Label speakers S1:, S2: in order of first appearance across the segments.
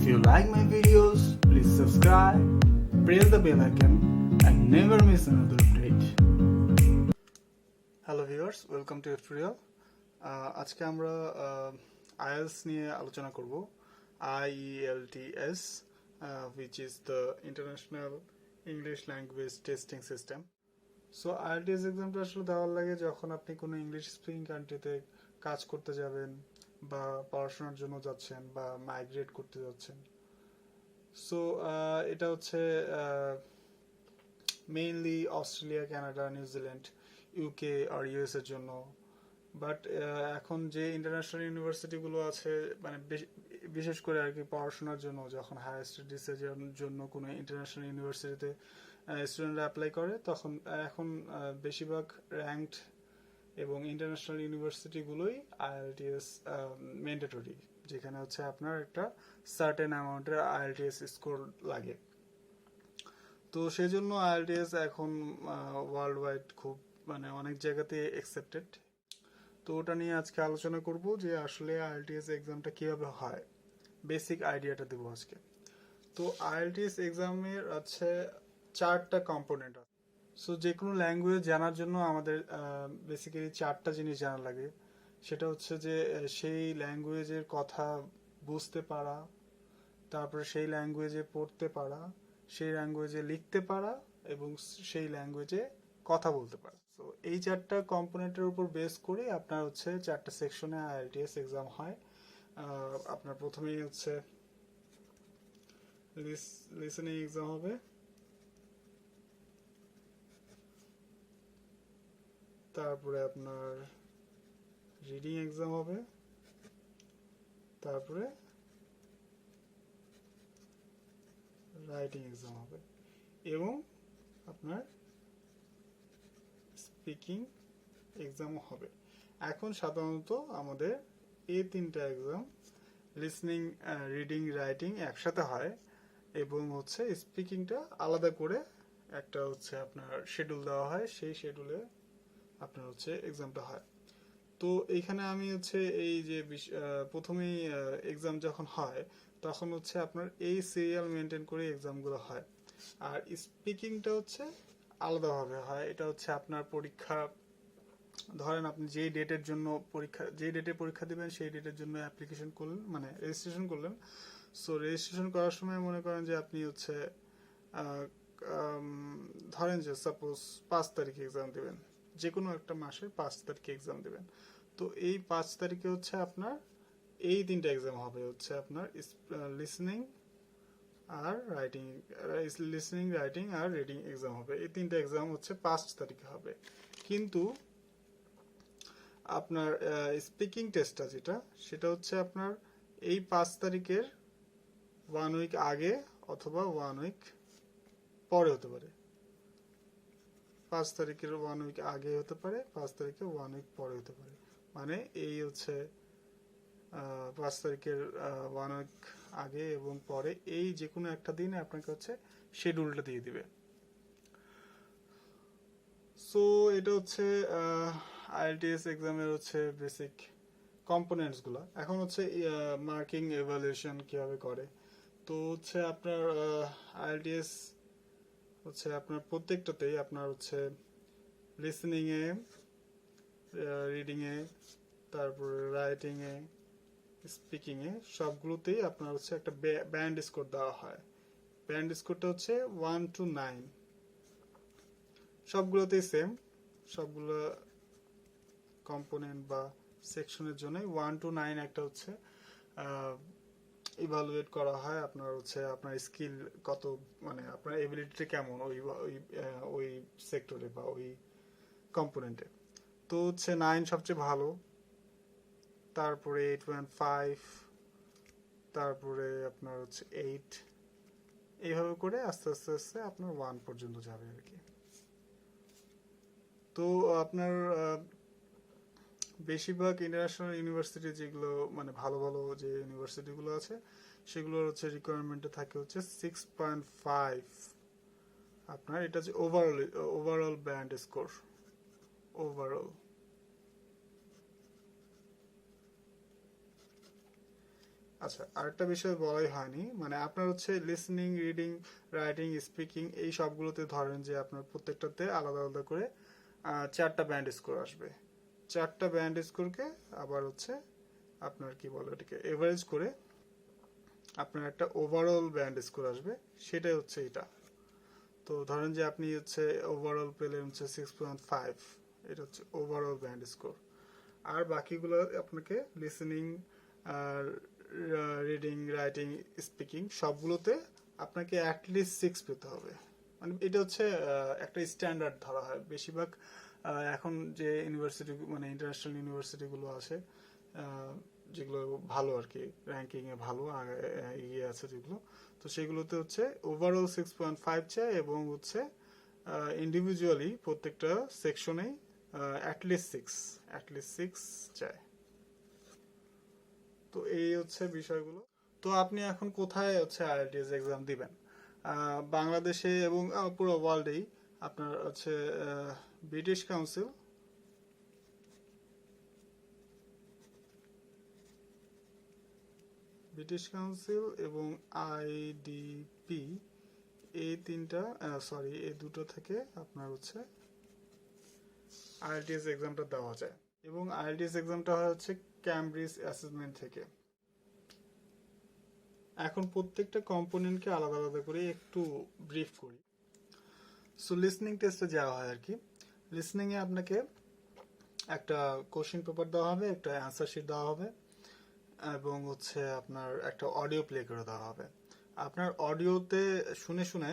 S1: If you like my videos, please subscribe, press the bell icon and never miss another update. Hello viewers, welcome to tutorial. আজকে আমরা IELTS নিয়ে আলোচনা করব। IELTS which is the International English Language Testing System. So IELTS এক্সামটা আসলে দেওয়ার লাগে যখন আপনি কোনো ইংলিশ স্পিকিং কান্ট্রিতে কাজ করতে যাবেন বা পড়াশোনার জন্য যাচ্ছেন বা মাইগ্রেট করতে যাচ্ছেন। সো এটা হচ্ছে mainly Australia, Canada, New Zealand, UK আর ইউএস এর জন্য। বাট এখন যে ইন্টারন্যাশনাল ইউনিভার্সিটিগুলো আছে, মানে বিশেষ করে আর কি পড়াশোনার জন্য যখন হায়ার স্টাডিজের জন্য কোনো ইন্টারন্যাশনাল ইউনিভার্সিটিতে স্টুডেন্টরা অ্যাপ্লাই করে, তখন এখন বেশিরভাগ র্যাঙ্কড এবং ইন্টারন্যাশনাল ইউনিভার্সিটিগুলোই IELTS ম্যান্ডেটরি, যেখানে হচ্ছে আপনার একটা সার্টেন অ্যামাউন্টের IELTS স্কোর লাগে। তো সেই জন্য IELTS এখন ওয়ার্ল্ড ওয়াইড খুব মানে অনেক জায়গাতে অ্যাকসেপ্টেড। তো ওটা নিয়ে আজকে আলোচনা করব যে আসলে IELTS এক্সামটা কীভাবে হয়, বেসিক আইডিয়াটা দেবো আজকে। তো IELTS এক্সামের আছে 4টা কম্পোনেন্ট আছে। সো যে কোনো ল্যাঙ্গুয়েজ জানার জন্য আমাদের বেসিক্যালি 4টা জিনিস জানা লাগে। সেটা হচ্ছে যে সেই ল্যাঙ্গুয়েজের কথা বুঝতে পারা, তারপরে সেই ল্যাঙ্গুয়েজে পড়তে পারা, সেই ল্যাঙ্গুয়েজে লিখতে পারা এবং সেই ল্যাঙ্গুয়েজে কথা বলতে পারা। সো এই 4টা কম্পোনেন্টের উপর বেস করে আপনার হচ্ছে 4টা সেকশনে IELTS এক্সাম হয়। আপনার প্রথমেই হচ্ছে লিসেনিং এক্সাম হবে, তারপরে আপনার রিডিং এক্সাম হবে, তারপরে রাইটিং এক্সাম হবে এবং আপনার স্পিকিং এক্সামও হবে। এখন সাধারণত আমাদের এই 3টা এক্সাম লিসনিং, রিডিং, রাইটিং একসাথে হয় এবং হচ্ছে স্পিকিংটা আলাদা করে একটা হচ্ছে আপনার শিডিউল দেওয়া হয়, সেই শিডিউলে আপনার হচ্ছে এক্সামটা হয়। তো এইখানে আমি হচ্ছে এই যে প্রথমেই এক্সাম যখন হয় তখন হচ্ছে আপনার এই সিরিয়াল মেনটেন করে এক্সামগুলো হয়। আর স্পিকিংটা হচ্ছে আলাদাভাবে হয়। এটা হচ্ছে আপনার পরীক্ষা, ধরেন আপনি যেই ডেটের জন্য যেই ডেটে পরীক্ষা দিবেন সেই ডেটের জন্য অ্যাপ্লিকেশন করলেন, মানে রেজিস্ট্রেশন করলেন। সো রেজিস্ট্রেশন করার সময় মনে করেন যে আপনি হচ্ছে ধরেন যে সাপোজ 5 তারিখে এক্সাম দেবেন, যে কোনো একটা মাসের 5 তারিখে এক্সাম দেবেন। তো এই 5 তারিখে হচ্ছে আপনার এই 3টা এক্সাম হবে, হচ্ছে আপনার listening R writing, are reading exam হবে। এই 3টা এক্সাম হচ্ছে 5 তারিখে হবে। কিন্তু আপনার স্পিকিং টেস্টটা সেটা হচ্ছে আপনার এই 5 তারিখের 1 উইক আগে অথবা 1 উইক পরে হতে পারে। 5 তারিখের 1 উইক আগে হতে পারে, 5 তারিখে 1 উইক পরে হতে পারে। মানে এই হচ্ছে 5 তারিখের 1 উইক আগে এবং পরে, এই যে কোনো একটা দিনে আপনাকে হচ্ছে শিডিউলটা দিয়ে দিবে। সো এটা হচ্ছে IELTS এক্সামের হচ্ছে বেসিক কম্পোনেন্টসগুলো। এখন হচ্ছে মার্কিং এভালুয়েশন কিভাবে করে। তো হচ্ছে আপনার IELTS হচ্ছে আপনার প্রত্যেকটাতেই আপনার হচ্ছে লিসনিংয়ে, রিডিংয়ে, তারপরে রাইটিংয়ে, স্পিকিংয়ে সবগুলোতেই আপনার হচ্ছে একটা ব্যান্ড স্কোর দেওয়া হয়। ব্যান্ড স্কোরটা হচ্ছে 1 to 9, সবগুলোতেই সেম। সবগুলো কম্পোনেন্ট বা সেকশনের জন্য 1 to 9 একটা হচ্ছে ইভালুয়েট করা হয়। আপনার হচ্ছে আপনার স্কিল কত, মানে আপনার এবিলিটি কেমন ওই সেক্টরে বা ওই কম্পোনেন্টে। তো হচ্ছে 9 সবচেয়ে ভালো, তারপরে 8.5, তারপরে আপনার হচ্ছে 8, এইভাবে করে আস্তে আস্তে আস্তে আপনার 1 পর্যন্ত যাবে আর কি। তো আপনার বেশিরভাগ ইন্টারন্যাশনাল ইউনিভার্সিটি যেগুলো মানে ভালো ভালো যে ইউনিভার্সিটিগুলো আছে সেগুলোর হচ্ছে রিকোয়ারমেন্টে থাকে হচ্ছে 6.5। আপনার এটা হচ্ছে ওভারঅল ব্যান্ড স্কোর, ওভারঅল। আচ্ছা, আরেকটা বিষয় বলাই হয়নি, মানে আপনার হচ্ছে লিসনিং, রিডিং, রাইটিং, স্পিকিং এই সবগুলোতে ধরেন যে আপনার প্রত্যেকটাতে আলাদা আলাদা করে 4টা ব্যান্ড স্কোর আসবে। 4টা ব্যান্ড স্কোরকে আবার হচ্ছে আপনার কি বলে ওটাকে এভারেজ করে আপনার একটা ওভারঅল ব্যান্ড স্কোর আসবে, সেটাই হচ্ছে এটা। তো ধরেন যে আপনি হচ্ছে ওভারঅল পেলেন হচ্ছে 6.5, এটা হচ্ছে ওভারঅল ব্যান্ড স্কোর। আর বাকিগুলো আপনাকে listening, are reading, writing, speaking সবগুলোতে আপনাকে অ্যাটলিস্ট 6 পেতে হবে। মানে এটা হচ্ছে একটা স্ট্যান্ডার্ড ধরা হয় বেশিরভাগ এখন যে ইউনিভার্সিটি, মানে ইন্টারন্যাশনাল ইউনিভার্সিটিগুলো আছে যেগুলো ভালো আর কি, র্যাঙ্কিংয়ে ভালো এগিয়ে আছে যেগুলো, তো সেগুলোতে হচ্ছে ওভারঅল 6.5 চায় এবং হচ্ছে ইন্ডিভিজুয়ালি প্রত্যেকটা সেকশনেই অ্যাটলিস্ট সিক্স চায়। তো এই হচ্ছে বিষয়গুলো। তো আপনি এখন কোথায় হচ্ছে আইএলটিএস এক্সাম দিবেন? বাংলাদেশে এবং পুরো ওয়ার্ল্ডেই আপনার হচ্ছে ব্রিটিশ কাউন্সিল, এবং আইডিপি, এই দুটো থেকে আপনার হচ্ছে আইএলটিএস এক্সামটা দেওয়া যায়। এবং আইএলটিএস এক্সামটা হয় হচ্ছে ক্যামব্রিজ অ্যাসেসমেন্ট থেকে। এখন প্রত্যেকটা কম্পোনেন্টকে আলাদা আলাদা করে একটু ব্রিফ করি। সো লিসনিং টেস্টে যাওয়া হয় আর কি। লিসনিংয়ে আপনাকে একটা কোশ্চেন পেপার দেওয়া হবে, একটা অ্যান্সার শিট দেওয়া হবে, এবং হচ্ছে আপনার একটা অডিও প্লে করে দেওয়া হবে। আপনার অডিওতে শুনে শুনে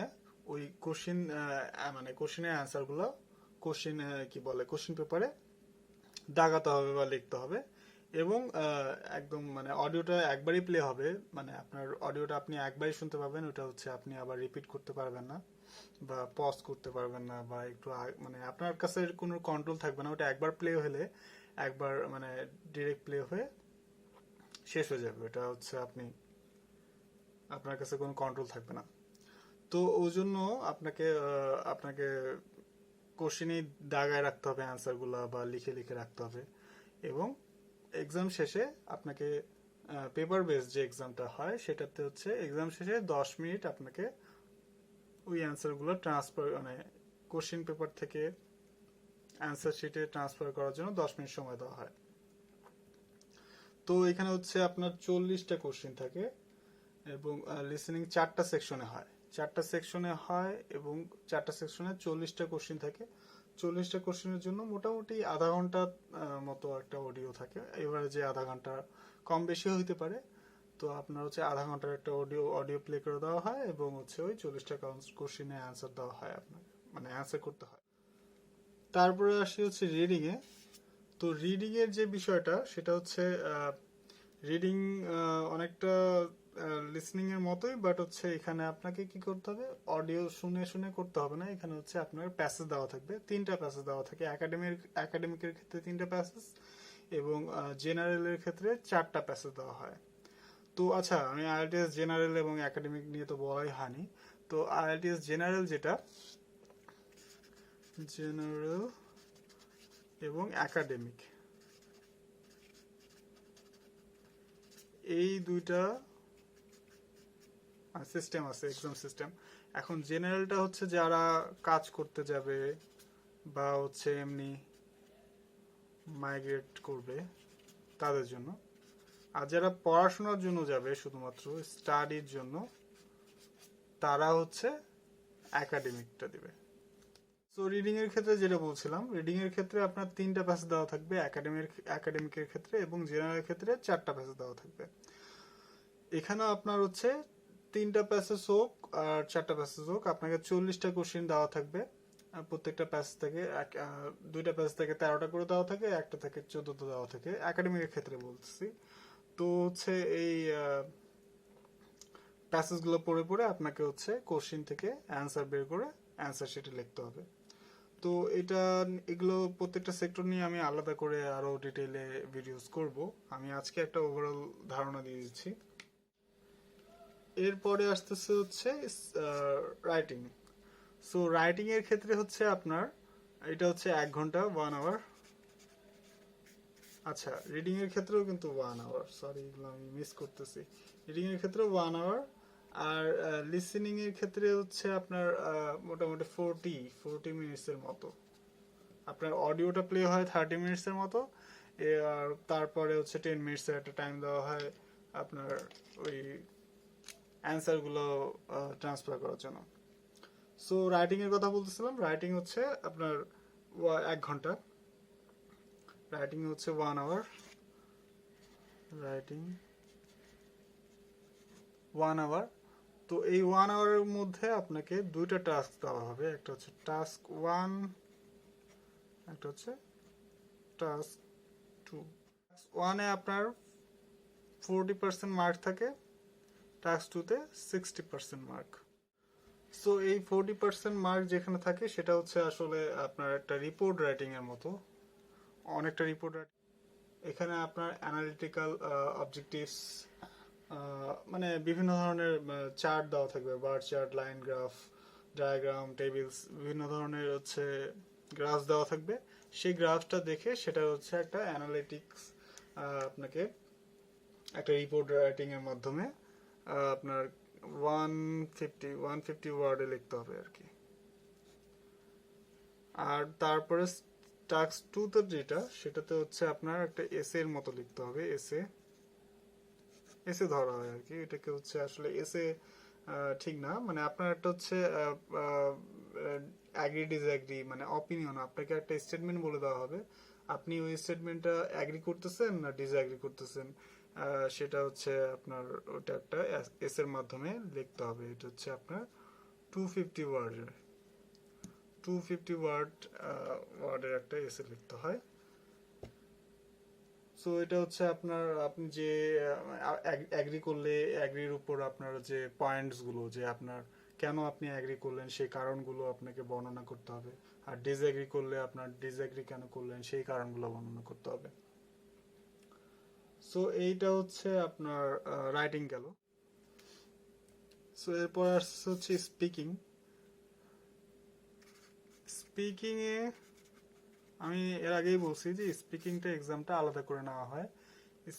S1: ওই কোশ্চেন, মানে কোশ্চেনের অ্যান্সারগুলো কোশ্চেন পেপারে দাগাতে হবে বা লিখতে হবে। এবং একদম মানে অডিওটা একবারই প্লে হবে, মানে আপনার অডিওটা আপনি একবারই শুনতে পাবেন, ওটা হচ্ছে আপনি আবার রিপিট করতে পারবেন না বা পজ করতে পারবেন না, বা একটু মানে আপনার কাছে কোনো কন্ট্রোল থাকবে না, ওটা একবার প্লে হলে একবার মানে ডিরেক্ট প্লে হয়ে শেষ হয়ে যাবে, ওটা হচ্ছে আপনার কাছে কোনো কন্ট্রোল থাকবে না। তো ওই জন্য আপনাকে কোশ্চেনই দাগায় রাখতে হবে অ্যান্সারগুলো, বা লিখে লিখে রাখতে হবে। এবং এক্সাম শেষে আপনাকে পেপার বেস যে এক্সামটা হয় সেটাতে হচ্ছে এক্সাম শেষে 10 মিনিট আপনাকে ওই অ্যান্সারগুলো ট্রান্সফার, মানে কোশ্চেন পেপার থেকে অ্যান্সার শিটে ট্রান্সফার করার জন্য 10 মিনিট সময় দেওয়া হয়। তো এখানে হচ্ছে আপনার 40টা কোশ্চেন থাকে, এবং লিসেনিং 4টা সেকশনে হয়, এবং 4টা সেকশনে 40টা কোশ্চেন থাকে। 40টা কোশ্চেনের জন্য মোটামুটি আধা ঘন্টা মতো একটা অডিও থাকে, এবারে যে আধা ঘন্টা কম বেশি হইতে পারে। তো আপনার হচ্ছে আধা ঘন্টার একটা অডিও প্লে করে দেওয়া হয়, এবং হচ্ছে ওই 40টা কোশ্চেনে অ্যান্সার দেওয়া হয়, আপনার মানে অ্যান্সার করতে হয়। তারপরে আসি হচ্ছে রিডিং এ। তো রিডিং এর যে বিষয়টা সেটা হচ্ছে রিডিং অনেকটা লিসনিং এর মতোই, বাট হচ্ছে এখানে আপনাকে কি করতে হবে, অডিও শুনে শুনে করতে হবে না। এখানে হচ্ছে আপনার প্যাসেজ দেওয়া থাকবে, 3টা প্যাসেজ দেওয়া থাকে। একাডেমিকের ক্ষেত্রে 3টা প্যাসেজ, এবং জেনারেলের ক্ষেত্রে 4টা প্যাসেজ দেওয়া হয়। তো আচ্ছা, আমি আইএলটিএস জেনারেল এবং একাডেমিক নিয়ে তো বলাই হয়নি। তো আইএলটিএস জেনারেল যেটা, জেনারেল এবং একাডেমিক, এই দুইটা সিস্টেম আছে, এক্সাম সিস্টেম। এখন জেনারেলটা হচ্ছে যারা কাজ করতে যাবে বা হচ্ছে এমনি মাইগ্রেট করবে তাদের জন্য, আর যারা পড়াশোনার জন্য যাবে শুধুমাত্র স্টাডির জন্য, তারা হচ্ছে একাডেমিকটা দিবে। সো রিডিং এর ক্ষেত্রে যেটা বলছিলাম, রিডিং এর ক্ষেত্রে আপনার 3টা প্যাসেজ দেওয়া থাকবে একাডেমিকের ক্ষেত্রে, এবং জেনারেলের ক্ষেত্রে 4টা প্যাসেজ দেওয়া থাকবে। এখানে আপনার হচ্ছে 3টা প্যাসেজ হোক আর 4টা প্যাসেজ হোক, আপনাকে 40টা কোশ্চেন দেওয়া থাকবে। প্রত্যেকটা প্যাসেজ থেকে 2টা প্যাসেজ থেকে 13টা করে দেওয়া থাকে, একটা থেকে 14টা দেওয়া থাকে, একাডেমিকের ক্ষেত্রে বলতেছি। তো হচ্ছে এই প্যাসেজগুলো পড়ে পড়ে আপনাকে হচ্ছে কোশ্চেন থেকে অ্যান্সার বের করে অ্যান্সার শিটে লিখতে হবে। তো এগুলো প্রত্যেকটা সেক্টর নিয়ে আমি আলাদা করে আরো ডিটেইলে ভিডিওস করব। আমি আজকে একটা ওভারঅল ধারণা দিয়ে দিচ্ছি। এরপরে আসতেছে হচ্ছে রাইটিং। সো রাইটিং এর ক্ষেত্রে হচ্ছে আপনার এটা হচ্ছে 1 ঘন্টা, 1 আওয়ার। আচ্ছা, রিডিং এর ক্ষেত্রেও কিন্তু 1 আওয়ার, সরি এগুলো আমি মিস করতেছি। রিডিং এর ক্ষেত্রেও 1 আওয়ার, আর লিসেনিং এর ক্ষেত্রে হচ্ছে আপনার মোটামুটি 40 মিনিটসের মতো। আপনার অডিওটা প্লে হয় 30 মিনিটসের মতো, আর তারপরে হচ্ছে 10 মিনিটসের একটা টাইম দেওয়া হয় আপনার ওই অ্যান্সারগুলো ট্রান্সফার করার জন্য। সো রাইটিং এর কথা বলতেছিলাম, রাইটিং হচ্ছে আপনার 1 ঘন্টা, রাইটিং হচ্ছে 1 আওয়ার, রাইটিং 1 আওয়ার। তো এই 1 আওয়ারের মধ্যে আপনাকে দুইটা টাস্ক দেওয়া হবে, একটা হচ্ছে টাস্ক 1, একটা হচ্ছে টাস্ক 2। টাস্ক 1-এ আপনার 40% মার্ক থাকে, টাস্ক 2-তে 60% মার্ক। সো এই 40% মার্ক যেখানে থাকে সেটা হচ্ছে আসলে আপনার একটা রিপোর্ট রাইটিং এর মতো, অনেকটা রিপোর্ট রাইটিং। এখানে আপনার অ্যানালিটিক্যাল অবজেক্টিভস, মানে বিভিন্ন ধরনের চার্ট দেওয়া থাকবে, bar chart, line graph, diagram, tables, বিভিন্ন ধরনের হচ্ছে গ্রাফ দেওয়া থাকবে। সেই গ্রাফটা দেখে সেটা হচ্ছে একটা অ্যানালিটিক্স, আপনাকে একটা রিপোর্ট রাইটিং এর মাধ্যমে আপনার 150 ওয়ার্ডে লিখতে হবে আর কি। আর তারপরে টাস্ক 2 তে যেটা, সেটাতে হচ্ছে আপনার একটা এসে এর মতো লিখতে হবে, এসে এসে ধরা হয় আর কি, এটাকে হচ্ছে আসলে এসে ঠিক না, মানে আপনার একটা হচ্ছে অ্যাগ্রি ডিসঅ্যাগ্রি, মানে অপিনিয়ন, আপনাকে একটা স্টেটমেন্ট বলে দেওয়া হবে, আপনি ওই স্টেটমেন্টটা অ্যাগ্রি করতেছেন না ডিসঅ্যাগ্রি করতেছেন, সেটা হচ্ছে আপনার ওটা একটা এস এর মাধ্যমে লিখতে হবে। এটা হচ্ছে আপনার 250 ওয়ার্ডের 250 ওয়ার্ডের একটা এসে লিখতে হয়। সো এটা হচ্ছে আপনার, আপনি যে অ্যাগ্রি করলে অ্যাগ্রির উপর আপনার যে পয়েন্টস গুলো, যে আপনার কেন আপনি অ্যাগ্রি করলেন সেই কারণগুলো আপনাকে বর্ণনা করতে হবে, আর ডিসঅ্যাগ্রি করলে আপনার ডিসঅ্যাগ্রি কেন করলেন সেই কারণগুলো বর্ণনা করতে হবে। সো এইটা হচ্ছে আপনার রাইটিং গেল। সো এরপর আসছে হচ্ছে স্পিকিং। স্পিকিং এ আমি এর আগেই বলছি যে স্পিকিংটা এক্সামটা আলাদা করে নেওয়া হয়।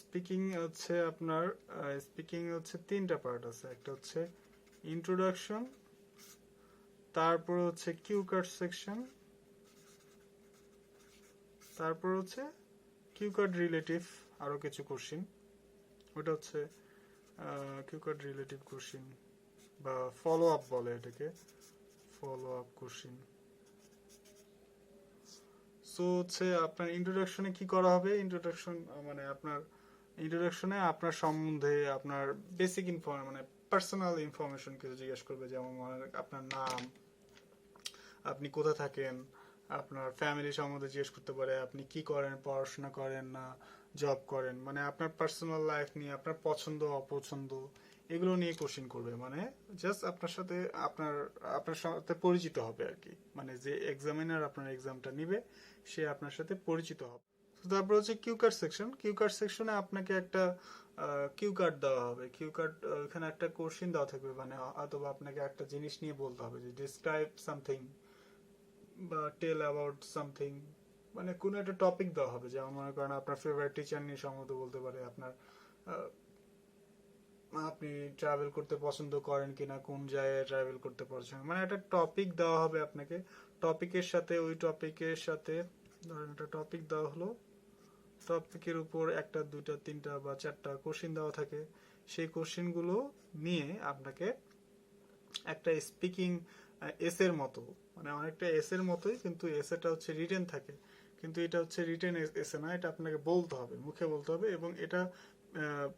S1: স্পিকিং হচ্ছে আপনার, স্পিকিং হচ্ছে 3টা পার্ট আছে, একটা হচ্ছে ইন্ট্রোডাকশন, তারপর হচ্ছে কিউ কার্ড সেকশন, তারপর হচ্ছে কিউ কার্ড রিলেটিভ আরো কিছু কোশ্চিন, ওটা হচ্ছে কিউ কার্ড রিলেটিভ কোশ্চিন বা ফলো আপ বলে এটাকে, ফলো আপ কোশ্চিন। সো হচ্ছে আপনার ইন্ট্রোডাকশনে কি করা হবে, ইন্ট্রোডাকশন মানে আপনার ইন্ট্রোডাকশনে আপনার সম্বন্ধে আপনার বেসিক মানে পার্সোনাল ইনফরমেশন কিছু জিজ্ঞেস করবে, যেমন আপনার নাম, আপনি কোথায় থাকেন, আপনার ফ্যামিলি সম্বন্ধে জিজ্ঞেস করতে পারে, আপনি কি করেন, পড়াশোনা করেন না জব করেন, মানে আপনার পার্সোনাল লাইফ নিয়ে, আপনার পছন্দ অপছন্দ এগুলো নিয়ে কোশ্চেন করবে, মানে জাস্ট আপনার সাথে আপনার সাথে পরিচিত হবে আর কি, মানে যে এক্সামিনার আপনার এক্সামটা নিবে সে আপনার সাথে পরিচিত হবে। তারপর হচ্ছে cue card section. Cue card সেকশনে আপনাকে একটা কিউ কার্ড দেওয়া হবে, কিউ কার্ড ওখানে একটা কোশ্চেন দেওয়া থাকবে, মানে অথবা আপনাকে একটা জিনিস নিয়ে বলতে হবে, যে ডিসক্রাইব সামথিং বা টেল অ্যাবাউট সামথিং, মানে কোনো একটা টপিক দেওয়া হবে, যেমন মনে করেন আপনার ফেভারিট টিচার নিয়ে সম্বন্ধ বলতে পারে, আপনার আপনি ট্রাভেল করতে পছন্দ করেন কিনা, কোন জায়গায় ট্রাভেল করতে পছন্দ, মানে একটা টপিক দেওয়া হবে আপনাকে, টপিকের সাথে ওই টপিকের সাথে ধরেন একটা টপিক দেওয়া হলো, টপিকের উপর একটা দুইটা তিনটা বা চারটা কোশ্চেন দেওয়া থাকে, সেই কোশ্চেনগুলো নিয়ে আপনাকে একটা স্পিকিং এসের মতো, মানে অনেকটা এসের মতোই, কিন্তু এসেটা হচ্ছে রিটেন থাকে, কিন্তু এটা হচ্ছে রিটেন এসে না, এটা আপনাকে বলতে হবে, মুখে বলতে হবে, এবং এটা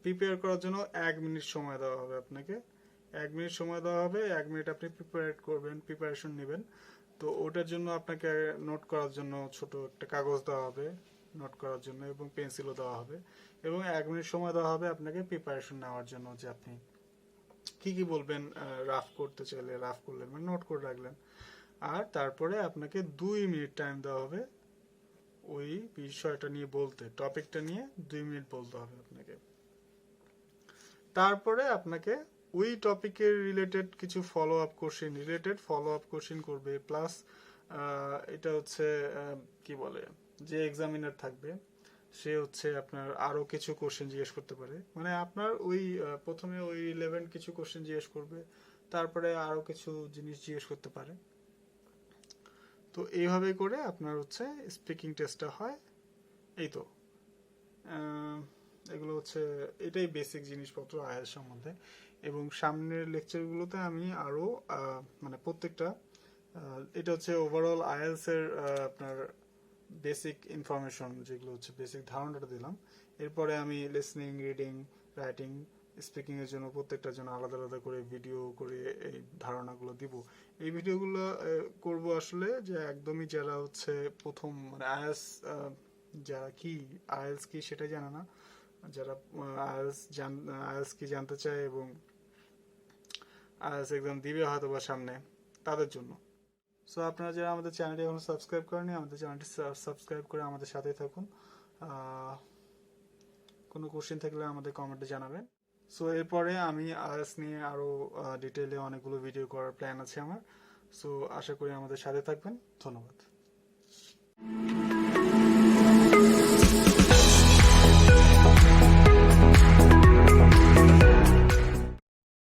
S1: প্রিপেয়ার করার জন্য 1 মিনিট সময় দেওয়া হবে আপনাকে, 1 মিনিট সময় দেওয়া হবে, 1 মিনিট আপনি প্রিপারেশন নেবেন। তো ওটার জন্য আপনাকে নোট করার জন্য ছোট একটা কাগজ দেওয়া হবে নোট করার জন্য, এবং পেন্সিলও দেওয়া হবে, এবং 1 মিনিট সময় দেওয়া হবে আপনাকে প্রিপারেশন নেওয়ার জন্য, যে আপনি কি কি বলবেন, রাফ করতে চাইলে রাফ করলেন, মানে নোট করে রাখলেন, আর তারপরে আপনাকে 2 মিনিট টাইম দেওয়া হবে ওই বিষয়টা নিয়ে বলতে, টপিকটা নিয়ে 2 মিনিট বলতে হবে আপনাকে। তারপরে আপনাকে ওই টপিকের রিলেটেড কিছু ফলো আপ কোশ্চেন করবে, প্লাস এটা হচ্ছে কি বলে, যে এক্সামিনার থাকবে সে হচ্ছে আপনার আরো কিছু কোশ্চেন জিজ্ঞেস করতে পারে, মানে আপনার ওই প্রথমে ওই রিলেভেন্ট কিছু কোশ্চেন জিজ্ঞেস করবে, তারপরে আরো কিছু জিনিস জিজ্ঞেস করতে পারে। তো এইভাবে করে আপনার হচ্ছে স্পিকিং টেস্টটা হয়। এই তো আহ, এগুলো হচ্ছে, এটাই বেসিক জিনিসপত্র আইএলটিএস সম্বন্ধে। এবং সামনের লেকচারগুলোতে আমি আরো মানে প্রত্যেকটা এটা হচ্ছে ওভারঅল আইএলটিএস এর আপনার বেসিক ইনফরমেশন, যেগুলো হচ্ছে বেসিক ধারণাটা দিলাম। এরপরে আমি লিসনিং, রিডিং, রাইটিং, স্পিকিং এর জন্য প্রত্যেকটার জন্য আলাদা আলাদা করে ভিডিও করে এই ধারণাগুলো দিব। এই ভিডিওগুলো করব আসলে যে একদমই যারা হচ্ছে প্রথম মানে আইএলটিএস, যারা কি আইএলটিএস কি সেটাই জানে না, যারা আইএলটিএস কি জানতে চায় এবং আইএলটিএস এক্সাম দিবে হয়তো বা সামনে, তাদের জন্য। সো আপনারা যারা আমাদের চ্যানেলটি এখনো সাবস্ক্রাইব করেনি, আমাদের চ্যানেলটি সাবস্ক্রাইব করে আমাদের সাথেই থাকুন। কোনো কোশ্চেন থাকলে আমাদের কমেন্টে জানাবেন। সো এরপরে আমি আইএলটিএস নিয়ে আরো ডিটেইলে অনেকগুলো ভিডিও করার প্ল্যান আছে আমার। সো আশা করি আমাদের সাথে থাকবেন। ধন্যবাদ।